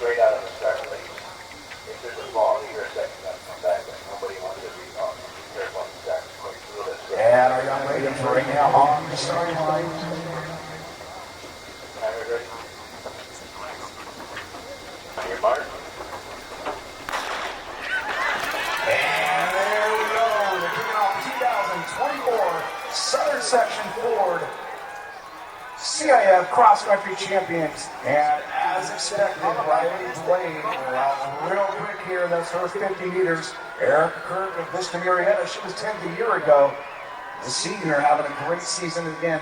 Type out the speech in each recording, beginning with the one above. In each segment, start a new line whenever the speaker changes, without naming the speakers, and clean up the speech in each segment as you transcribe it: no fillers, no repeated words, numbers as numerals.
straight out of the start lane. If there's a ball, you're a second got to come back, and nobody wants to be on. Be careful on the start.
And our young ladies right now on the starting line.
Your mark.
And there we go. They're kicking off the 2024 Southern Section Ford CIF Cross Country Champions. And as expected, Rylee Blade real quick here in those first 50 meters. Erica Kirk of Vista Murrieta, she was 10th a year ago. The senior having a great season again.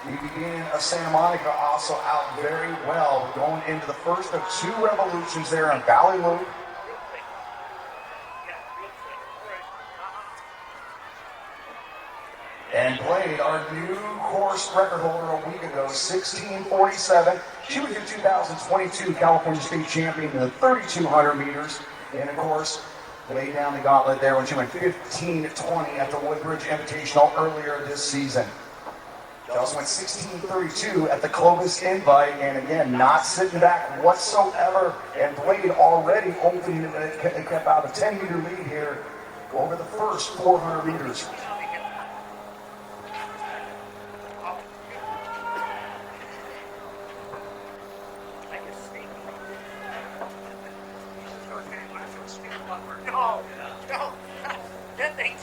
The beginning of Santa Monica also out very well, going into the first of two revolutions there in Valley Loop. And Blade, our new course record holder a week ago, 16:47. She was your 2022 California State Champion in the 3,200 meters. And of course, laid down the gauntlet there when she went 15:20 at the Woodbridge Invitational earlier this season. She also went 16:32 at the Clovis Invite, and again, not sitting back whatsoever. And Blade already opening and kept out a 10-meter lead here over the first 400 meters.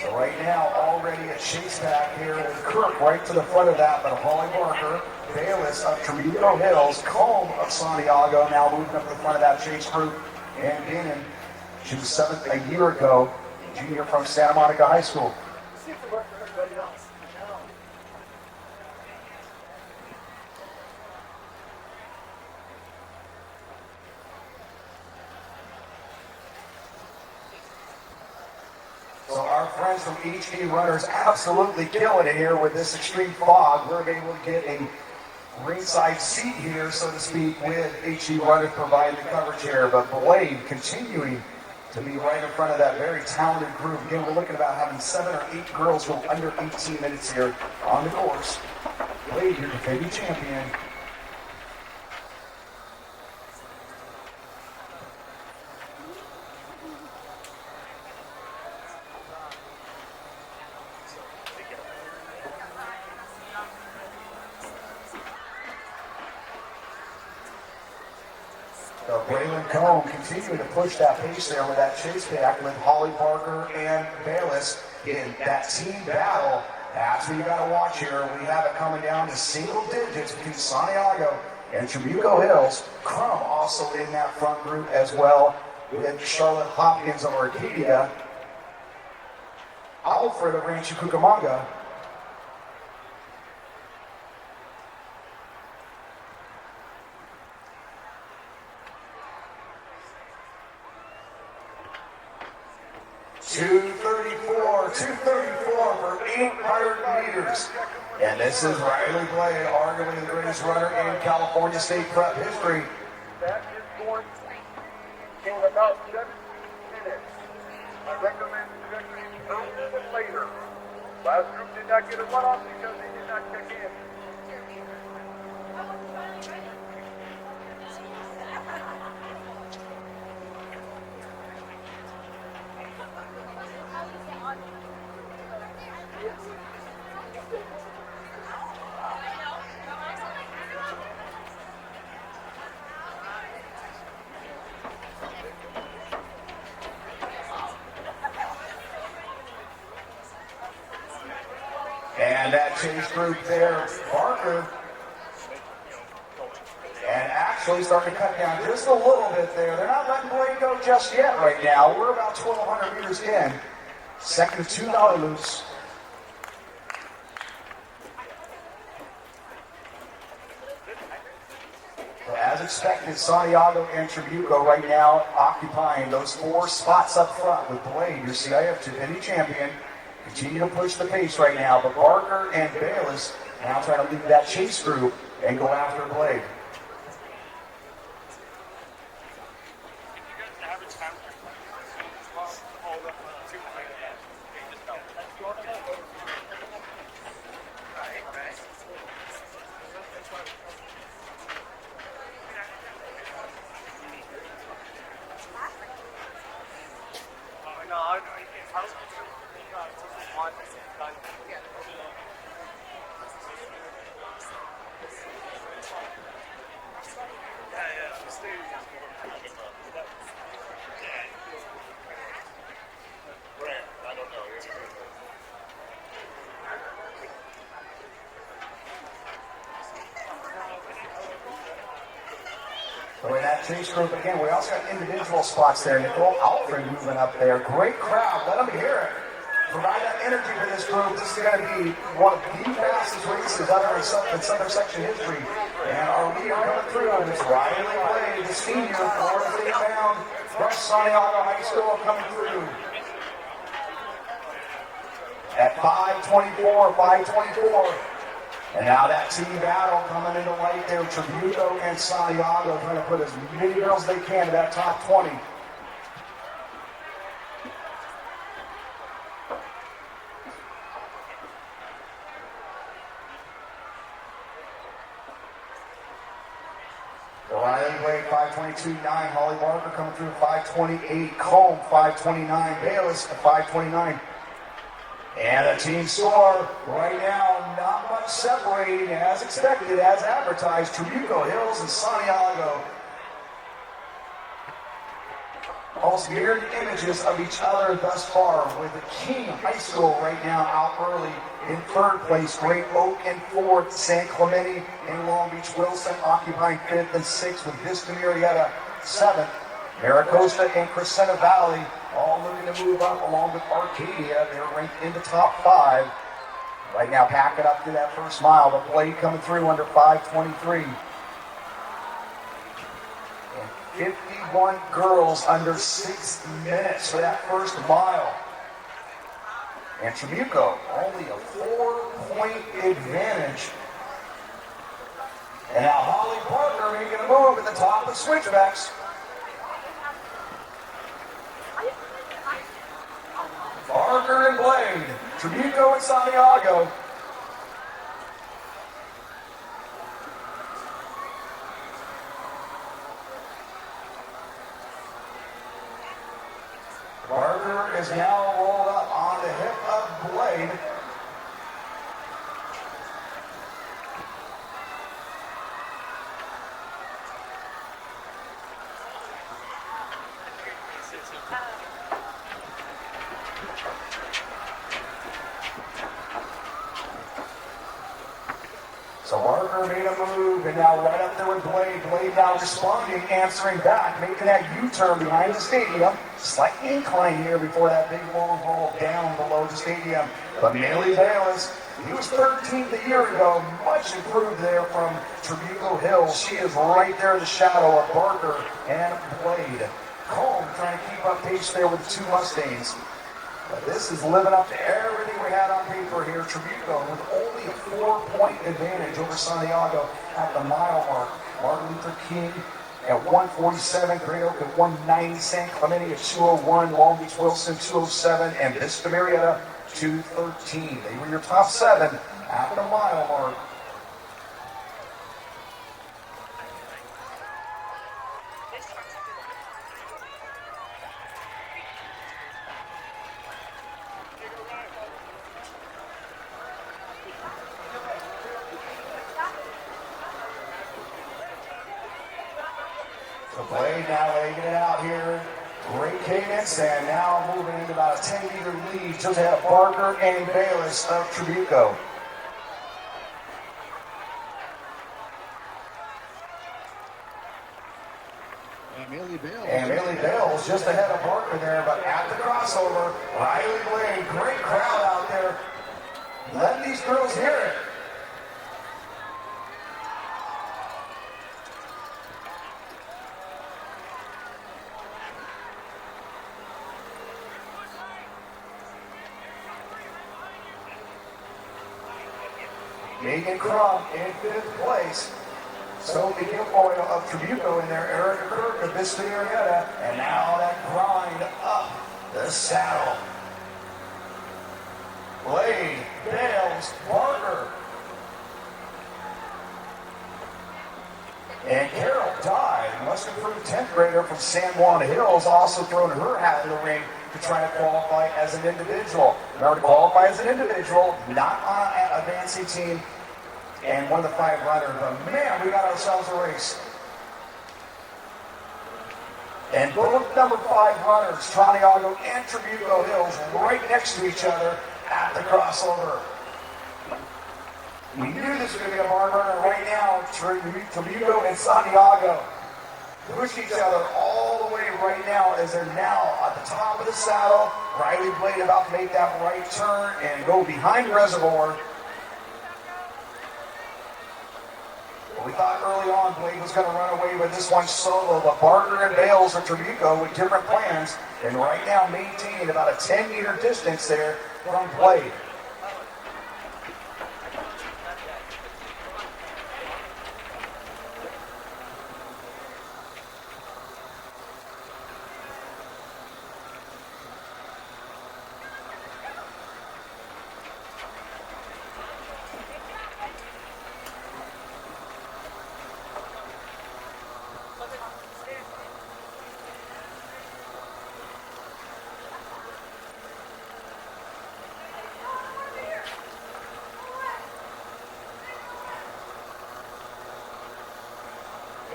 So right now, already a chase back here with Kirk right to the front of that, but Holly Barker, Bayless of Tremendo Hills, Combe of Santiago now moving up to the front of that chase group. And Gannon, she was 7th a year ago, junior from Santa Monica High School. So our friends from hdRunner's absolutely killing it here with this extreme fog. We're able to get a ringside seat here, so to speak, with hdRunner providing the coverage here. But Blade continuing to be right in front of that very talented group. Again, we're looking about having 7 or 8 girls go under 18 minutes here on the course. Blade, your defending champion. So Braylon Combe continuing to push that pace there with that chase back with Holly Parker and Bayless in that team battle. That's what you got to watch here. We have it coming down to single digits between Santiago and Tremendo Hills. Crum also in that front group as well with Charlotte Hopkins of Arcadia. Alfred of Rancho Cucamonga. $234 for 800 meters. And this is Rylee Blade, arguably the greatest runner in California State prep history.
That is going in about 7 minutes. I recommend checking earlier than later. Last group did not get a runoff because they did not check in.
And that chase group there, Barker, and actually starting to cut down just a little bit there. They're not letting Blade go just yet right now. We're about 1,200 meters in. Second of $2 loops. So as expected, Santiago and Tremendo right now occupying those 4 spots up front with Blade, your CIF defending champion. Continue to push the pace right now, but Barker and Bayless now trying to lead that chase group and go after Blade. So in that chase group, again, we also got individual spots there. Nicole Alfred moving up there. Great crowd. Let them hear it. Provide that energy for this group. This is going to be one of the fastest races ever in Southern Section history. And our leader coming through is Rylee, the senior, Florida State bound, from Santiago High School coming through. At 5:24. And now that team battle coming into light there. Tributo and Santiago trying to put as many girls as they can to that top 20. Rylee Blade 5:22.9. Holly Barker coming through 5:28. Combe 5:29. Bayless at 5:29. And the team score right now, not much separating as expected, as advertised. Tributo Hills and Santiago. Almost mirrored images of each other thus far, with the King High School right now out early in third place. Great Oak in fourth. San Clemente and Long Beach Wilson occupying fifth and sixth, with Vista Murrieta seventh. Maricosta and Crescenta Valley all looking to move up, along with Arcadia. They're ranked in the top 5. Right now packing up to that first mile. The Blade coming through under 5:23. And 51 girls under 6 minutes for that first mile. And Tribuco only a 4-point advantage. And now Holly Parker making a move at the top of switchbacks. Barker and Blade, Tributo and Santiago. Barker is now rolled up on the hip of Blade. So Barker made a move, and now right up there with Blade. Blade now responding, answering back, making that U-turn behind the stadium. Slight incline here before that big long haul down below the stadium. But Millie Bayless, he was 13th a year ago, much improved there from Tributo Hills. She is right there in the shadow of Barker and Blade. Combe trying to keep up pace there with the 2 Mustangs. But this is living up to everything we had on paper here. Tributo with only a 4-point advantage over Santiago at the mile mark. Martin Luther King at 1:47, Great Oak at 1:90, San Clemente at 2:01, Long Beach Wilson 2:07, and Vista Murrieta 2:13. They were your top 7 at the mile mark. The Blade now laying it out here. Great cadence, and now moving into about a 10-meter lead just ahead of Barker and Bayless of Tributo. And Millie Bales just ahead of Barker there, but at the crossover, Rylee Blade, great crowd out there. Let these girls hear it. Megan Crump in 5th place. Sophie Guilfoyle of Tributo in there. Erica Kirk of Vista Murrieta. And now that grind up the saddle. Blade, Bales, Barker. And Carol Dye, much improved 10th grader from San Juan Hills, also throwing her hat in the ring to try to qualify as an individual. Remember, to qualify as an individual, not on an advancing team, and one of the 5 runners. But man, we got ourselves a race. And both number 5 runners, Santiago and Tributo Hills, right next to each other at the crossover. We knew this was going to be a barn runner right now, Tributo and Santiago. push each other all the way right now as they're now at the top of the saddle. Rylee Blade about to make that right turn and go behind Reservoir. We thought early on Blade was going to run away with this one solo, but Barker and Bales and Trabuco with different plans, and right now maintaining about a 10-meter distance there from Blade.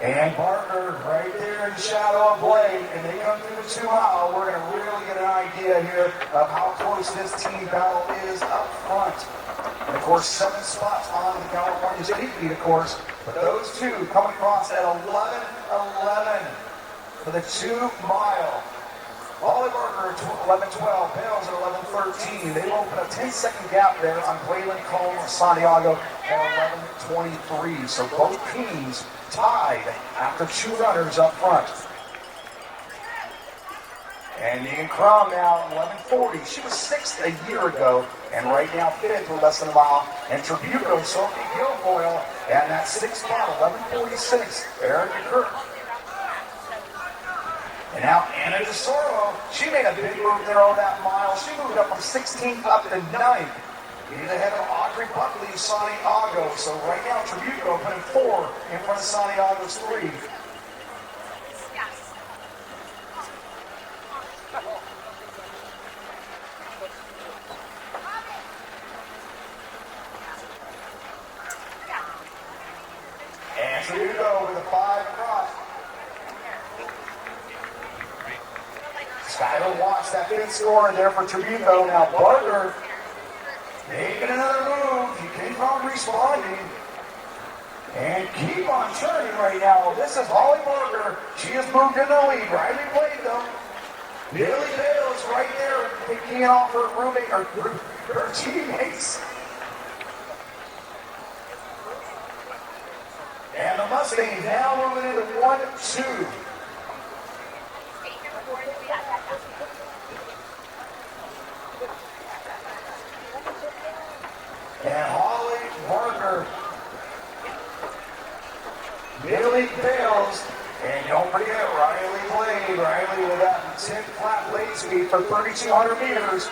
And Barker right there in the shadow of Blade, and they come through the 2 mile. We're going to really get an idea here of how close this team battle is up front. And of course, 7 spots on the California State lead, of course. But those two coming across at 11-11 for the 2 mile. Holly Barker at 11-12, Bales at 11-13. They will open a 10-second gap there on Waylon Cone of Santiago at 11-23. So both teams tied after 2 runners up front. And Megan Crum now 11-40. She was 6th a year ago, and right now 5th with less than a mile. And Trabuco, Sophie Guilfoyle, and that 6th spot, 11-46. Erica Kirk. And now Anna DeSoro, she made a big move there on that mile. She moved up from 16th up to 9th. He's ahead of Audrey Buckley, Santiago. So right now, Trabuco putting 4 in front of Santiago's 3. And Trabuco with a 5 across. Skyler wants that 5th score there for Trabuco. Now Barker making another move. He keeps on responding. And keep on turning right now. This is Holly Barker. She has moved in the lead. Rylee Blade though. Millie Bales right there picking off her roommate or her teammates. And the Mustangs now moving into 1-2. And Holly Barker, Millie Bales, and don't forget Rylee Blade. Rylee with that 10 flat blade speed for 3,200 meters.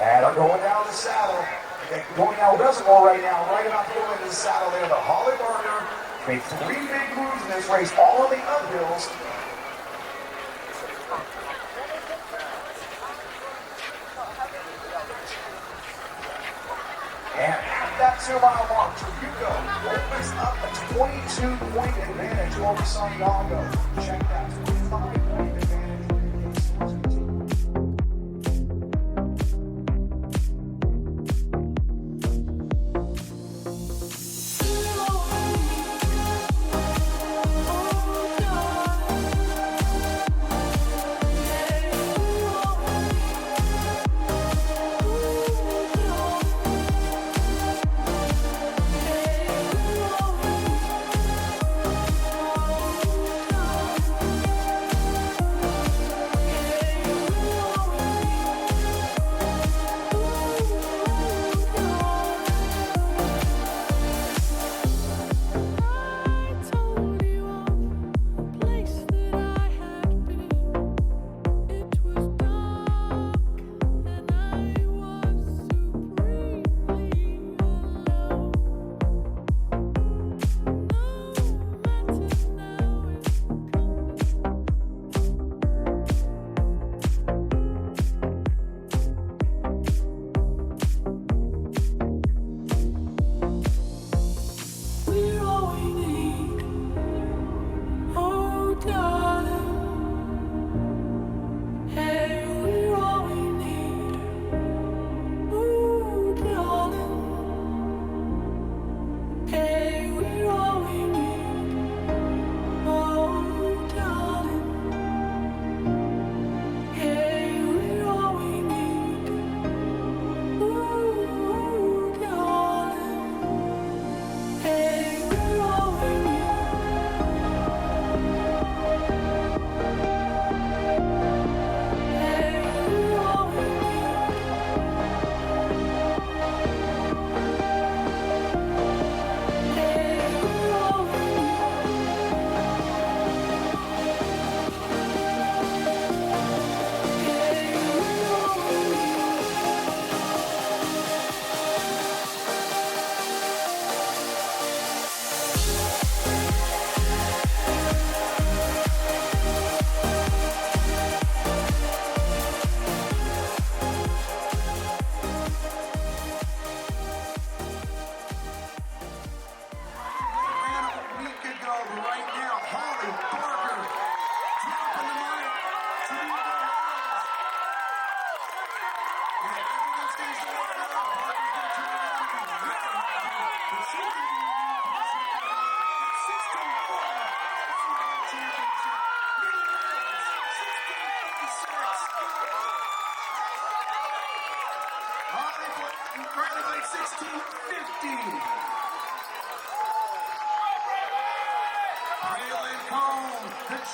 And they're going down the saddle. They're going down Reservoir right now, right about to go into the saddle there. But Holly Barker made 3 big moves in this race, all on the uphills. And at that 2 mile mark, Trabuco opens up a 22-point advantage over Santiago. Check that, 25-point advantage.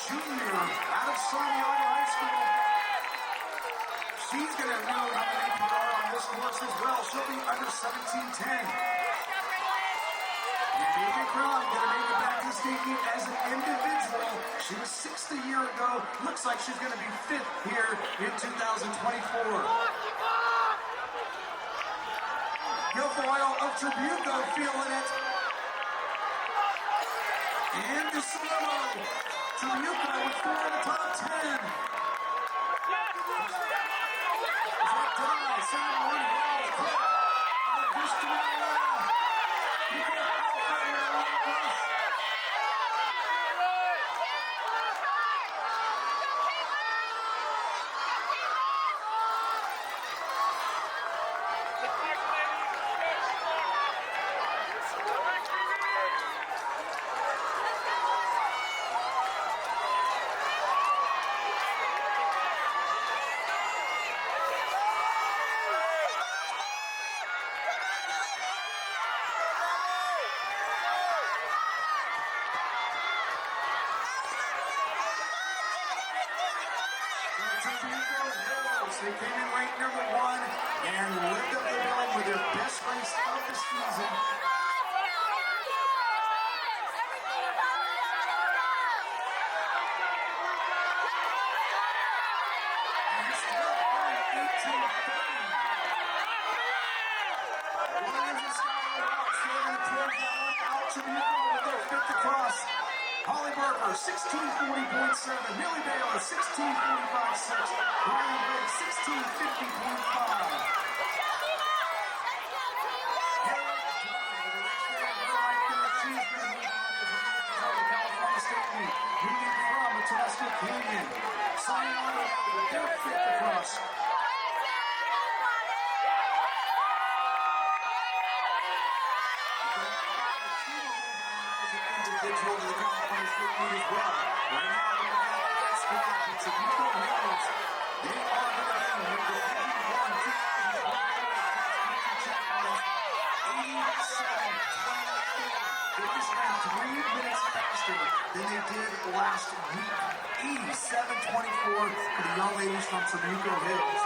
junior out of Santiago High School. She's going to know how to make PR on this course as well. She'll be under 17:10. And Megan Crum going to make it back to the state meet as an individual. She was 6th a year ago. Looks like she's going to be 5th here in 2024. Guilfoyle of Tribuco feeling it. And DeSormo. Tribuco with 4 in the top 10. Zach Dye, 7-1 Wells, Cook. They came in ranked number 1 and lived up the billing with their best race of the season. And still only 18:30. Williams and Skyler out, serving towards that one out to Tribuco with their 5th across. Holly Barker, 16:40.7. Millie Baylor, 16:45.6. Ryan Blake, 16:50.5. California State Meet. Megan from Tabasco Canyon. Signing on with their 5th across. Individual to the California State Meet as well. Right now, looking at that squad, it's Tribuco Hills. They are going to win the Division 1 87-24. They just ran 3 minutes faster than they did last week. 87-24 for the young ladies from Tribuco Hills.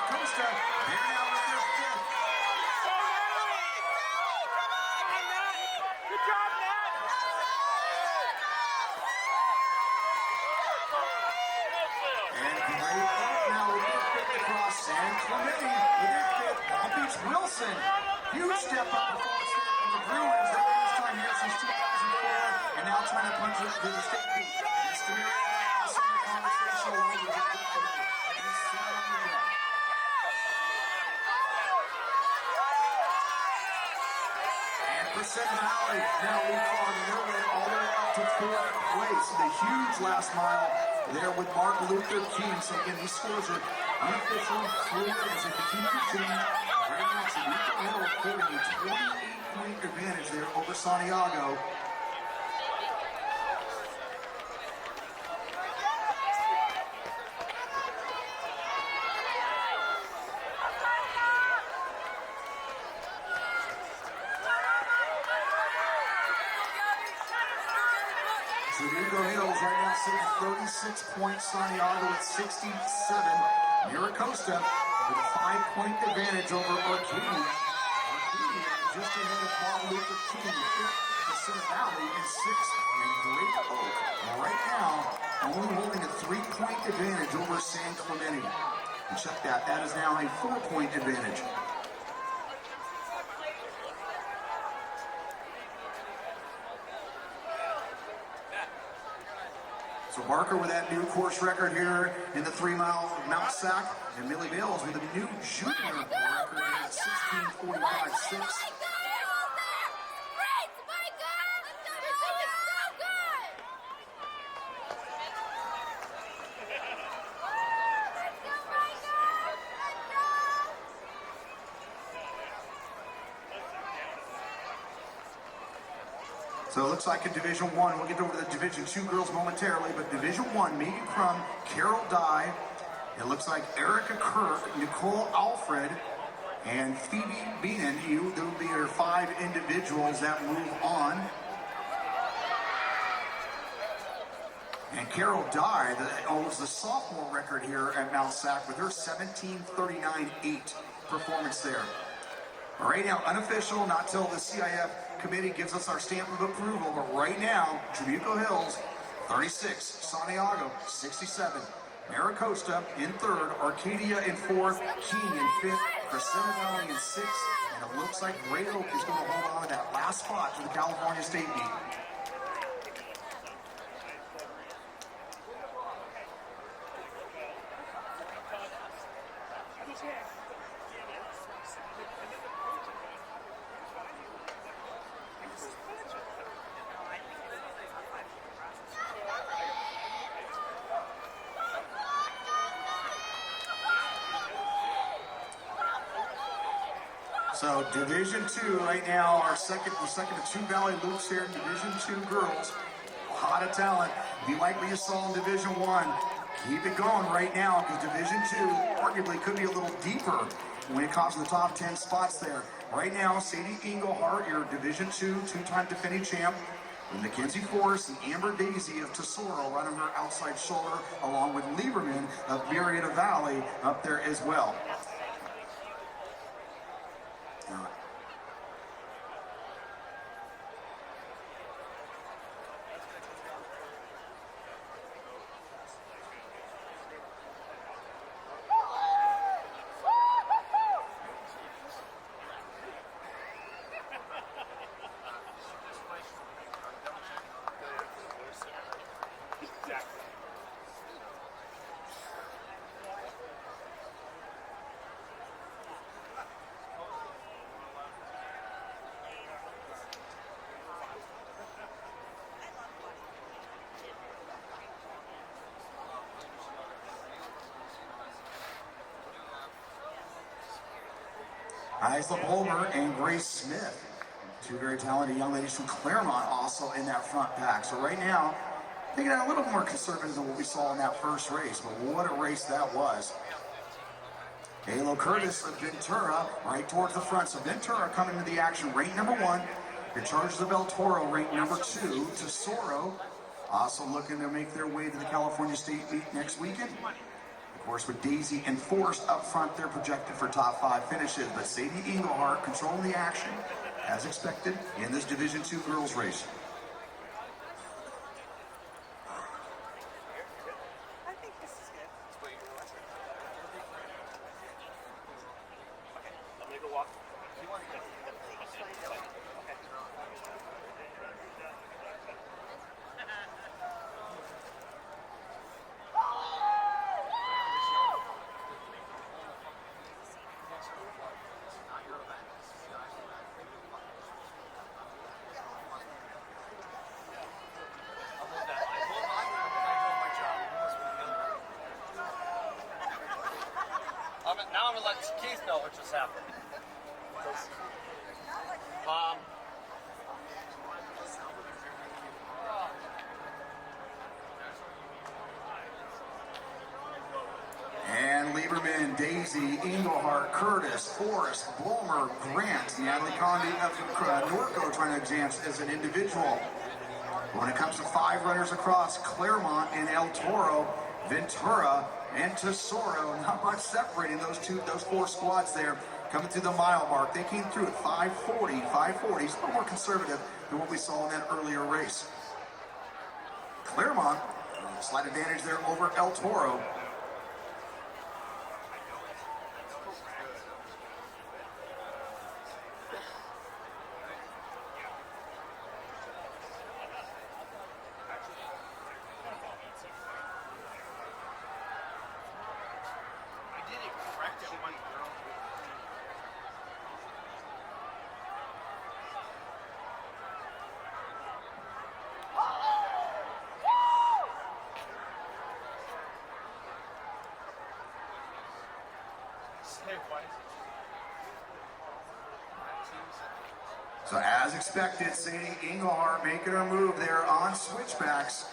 Costa, they're now with their 5th.
Good job, Matt.
And Gray Oak now with their 5th across. And Clemente with their 5th. Palm Beach Wilson. Huge step up performance there from the Bruins. Their first time here since 2004. And now trying to punch it to the state meet. It's the Mirror in the conversation along with the Percent Valley now leapfrogging their way all the way up to 4th place. The huge last mile there with Mark Luther King. So again, these scores are unofficially fluid as they continue to change. Right now, Tribuco Hill holding a 28-point advantage there over Santiago. Tribuco Hills right now sitting at 36 points. Santiago at 67. Miracosta with a 5-point advantage over Arcadia. Arcadia just ahead of Martin Luther King, 5th. Percent Valley is 6th. And Great Oak right now only holding a 3-point advantage over San Clemente. And check that. That is now a 4-point advantage. So Barker with that new course record here in the 3-mile Mt SAC, and Millie Bales with a new junior record at 16:45.6. So it looks like in Division 1, we'll get over to the Division 2 girls momentarily, but Division 1, Megan Crum, Carol Dye, it looks like Erica Kirk, Nicole Alfred, And Phoebe Beenan, there will be your 5 individuals that move on. And Carol Dye, that owns the sophomore record here at Mt SAC with her 17:39.8 performance there. All right now, unofficial, not till the CIF committee gives us our stamp of approval, but right now, Trabuco Hills, 36, Santiago, 67, Maricosta in 3rd, Arcadia in 4th, King in 5th, Crescenta Valley in 6th, and it looks like Great Oak is going to hold on to that last spot to the California State meet. So Division II right now, we're second to 2 Valley Loops here in Division II girls. A lot of talent. Be like what you saw in Division I. Keep it going right now because Division II arguably could be a little deeper when it comes to the top 10 spots there. Right now, Sadie Englehart, your Division II two-time defending champ, and Mackenzie Forrest and Amber Daisy of Tesoro running her outside shoulder, along with Lieberman of Murrieta Valley up there as well. Isla Bulmer and Grace Smith, 2 very talented young ladies from Claremont, also in that front pack. So right now, taking it a little more conservative than what we saw in that first race, but what a race that was. Halo Curtis of Ventura right towards the front. So Ventura coming into the action, ranked number 1. The Chargers of El Toro ranked number 2. Tesoro also looking to make their way to the California State meet next weekend. Of course, with Daisy and Forrest up front, they're projected for top 5 finishes. But Sadie Englehart controlling the action, as expected, in this Division II girls race.
I think this is good. Okay, I'm gonna go walk. You want to go? Now I'm gonna let Keith know what just happened.
And Lieberman, Daisy, Englehart, Curtis, Forrest, Bulmer, Grant, Natalie Condi of Norco trying to advance as an individual. When it comes to 5 runners across, Claremont and El Toro, Ventura and Tesoro, not much separating those 4 squads there coming through the mile mark. They came through at 5:40, 5:40, a little more conservative than what we saw in that earlier race. Claremont, slight advantage there over El Toro. So as expected, Sadie Englehart making her move there on switchbacks.